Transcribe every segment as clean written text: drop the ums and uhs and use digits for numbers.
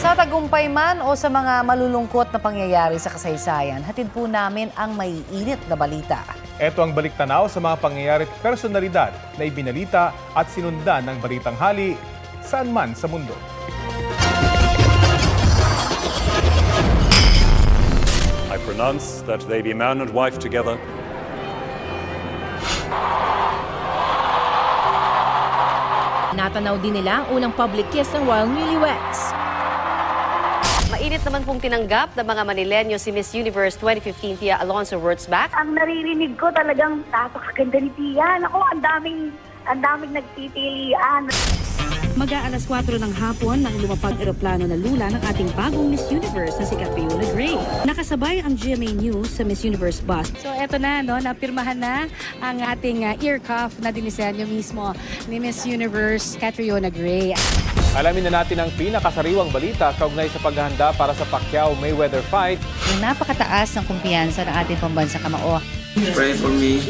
Sa tagumpay man o sa mga malulungkot na pangyayari sa kasaysayan, hatid po namin ang maiinit na balita. Ito ang baliktanaw sa mga pangyayari at personalidad na ibinalita at sinundan ng Balitang Hali saan man sa mundo. I pronounce that they be man and wife together. Natanaw din nila ang unang public kiss ng royal newlyweds. Mainit naman pong tinanggap ng mga Manileño si Miss Universe 2015 Tia Alonso Wurtzbach. Ang naririnig ko talagang napakaganda ni Tia. Ako, ang daming nagpipilian. Mag-aalas 4 ng hapon nang lumapag eroplano na lula ng ating bagong Miss Universe na si Catriona Gray. Nakasabay ang GMA News sa Miss Universe bus. So eto na, napirmahan na ang ating ear cuff na dinisenyo mismo ni Miss Universe Catriona Gray. Alamin na natin ang pinakasariwang balita kaugnay sa paghahanda para sa Pacquiao-Mayweather fight. Yung napakataas ng kumpiyansa ng ating pambansang kamao. Pray for me.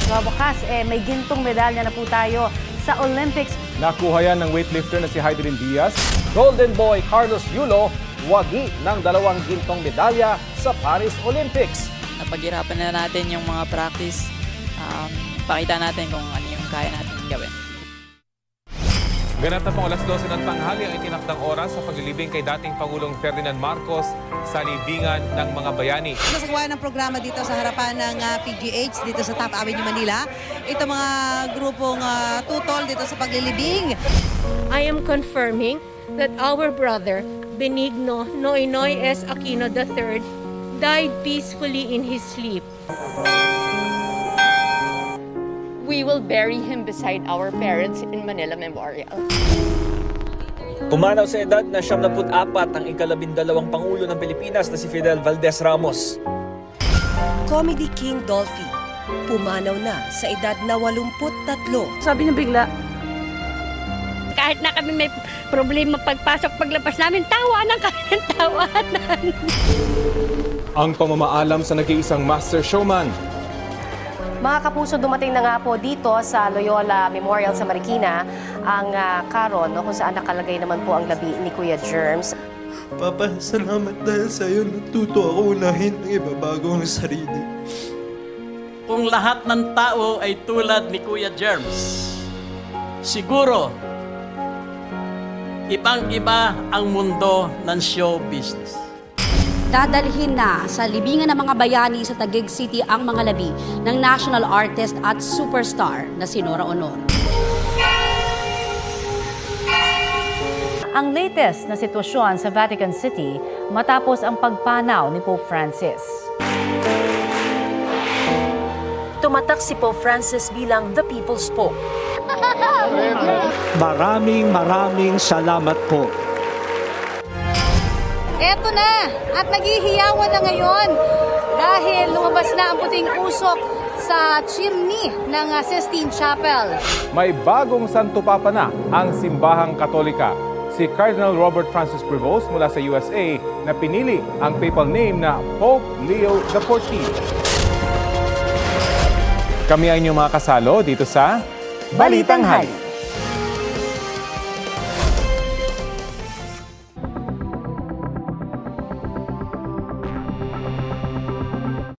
Sa wakas, may gintong medalya na po tayo sa Olympics. Nakuha yan ng weightlifter na si Heidelin Diaz. Golden Boy Carlos Yulo, wagi ng 2 gintong medalya sa Paris Olympics. Napaghirapan na natin yung mga practice. Pakita natin kung ano yung kaya natin gawin. Ganap na pong alas 12 ng tanghali ang itinakdang oras sa paglilibing kay dating Pangulong Ferdinand Marcos sa libingan ng mga bayani. Nasagawa ng programa dito sa harapan ng PGH dito sa Taft Avenue, Manila. Ito mga grupong tutol dito sa paglilibing. I am confirming that our brother Benigno Noynoy S. Aquino III died peacefully in his sleep. We will bury him beside our parents in Manila Memorial. Pumanaw sa edad na 74 ang ika-12 Pangulo ng Pilipinas na si Fidel Valdez Ramos. Comedy King Dolphy, pumanaw na sa edad na 83. Sabi niya bigla, kahit na kami may problema pagpasok, paglabas namin, tawanan kami ng tawanan. Ang pamamaalam sa nag-iisang master showman. Mga kapuso, dumating na nga po dito sa Loyola Memorial sa Marikina ang karon kung saan nakalagay naman po ang labi ni Kuya Germs. Papa, salamat dahil sa iyo natuto ako unahin ang iba bago ang sarili. Kung lahat ng tao ay tulad ni Kuya Germs, siguro ibang-iba ang mundo ng show business. Dadalhin na sa libingan ng mga bayani sa Taguig City ang mga labi ng national artist at superstar na si Nora Honor. Ang latest na sitwasyon sa Vatican City matapos ang pagpanaw ni Pope Francis. Tumatak si Pope Francis bilang the People's Pope. Maraming salamat po. Eto na at naghihiyawan na ngayon dahil lumabas na ang puting usok sa chimney ng Sistine Chapel. May bagong santo papa na ang simbahang Katolika. Si Cardinal Robert Francis Prevost mula sa USA na pinili ang papal name na Pope Leo XIV. Kami ay inyong mga kasalo dito sa Balitang Hali.